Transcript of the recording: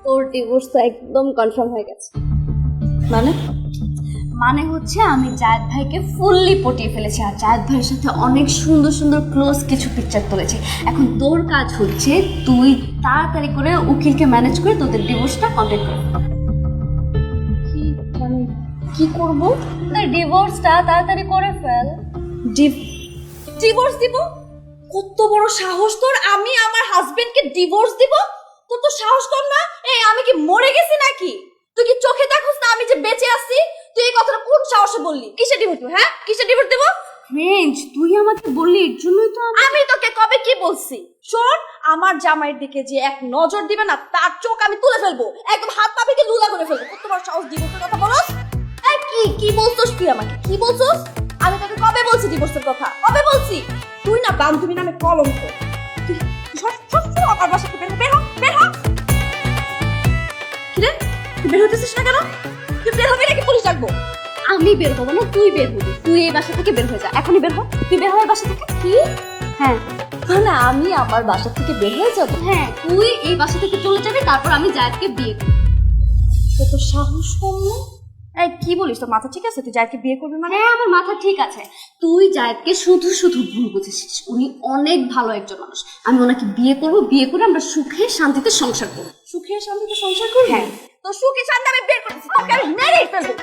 তোর ডিভোর্স তো একদম কনফার্ম হয়ে গেছে। মানে মানে হচ্ছে আমি জায়েদ ভাইকে ফুললি পটিয়ে ফেলেছি, আর জায়েদ ভাইয়ের সাথে অনেক সুন্দর সুন্দর ক্লোজ কিছু পিকচার তুলেছি। এখন তোর কাজ হচ্ছে তুই তাড়াতাড়ি করে উকিলকে ম্যানেজ করে তোদের ডিভোর্সটা কমপ্লিট কর। কি মানে কি করব? তোদের ডিভোর্সটা তাড়াতাড়ি করে ফেল। ডিভোর্স দিব? কত বড় সাহস তোর! আমি আমার হাজবেন্ডকে ডিভোর্স দিব? তোর তো সাহস কম না? এই আমি কি মরে গেছি নাকি? তুই কি চোখে দেখোস না আমি যে বেঁচে আছি? তুই এই কথাটা কোন সাহসে বললি? কিসে ডিভোর্স দেব? হ্যাঁ, কিসে ডিভোর্স দেব? ফ্রেঞ্চ, তুই আমাকে বললি, এর জন্যই তো আমি তোকে কবে কি বলছি? শোন, আমার জামাইয়ের দিকে যে এক নজর দিবে না, তার চোখ আমি তুলে ফেলবো, একদম হাত পা ভেঙে লুলা করে ফেলবো। কত বড় সাহস! ডিভোর্সের কথা বলছ? এই কি বলছস তুই আমাকে? কি বলছস? আমি তোকে কবে বলছি ডিভোর্সের কথা? কবে বলছি? তুই না বান্ধবী নামে কলঙ্ক। তুই সর আমার বাসা থেকে বের হ, বের হ। কি রে, তুই বের হতেছিস না কেন? তুই বের হবি নাকি পুলিশ ডাকবো? আমি বের হবো না, তুই বের হবি। তুই এই বাসা থেকে বের হয়ে যা, এখনই বের হ। তুই বের হয় বাসা থেকে। কি? হ্যাঁ মানে আমি আমার বাসা থেকে বের হয়ে যাবো? হ্যাঁ, তুই এই বাসা থেকে চলে যাবি, তারপর আমি জায়েদকে বিয়ে করব। তো সাহস কম না? এই কি বলিস, তোর মাথা ঠিক আছে? তুই যাকে বিয়ে করবি মানে? হ্যাঁ, আমার মাথা ঠিক আছে। তুই জায়েদকে শুধু শুধু ভুল বুঝেছিস। উনি অনেক ভালো একজন মানুষ। আমি ওনাকে বিয়ে করব, বিয়ে করে আমরা সুখে শান্তিতে সংসার করব। সুখে শান্তিতে সংসার করবি? হ্যাঁ। তো সুখে শান্তি আমি বের করতেছি, তোকে আমি মেরেই ফেলবো।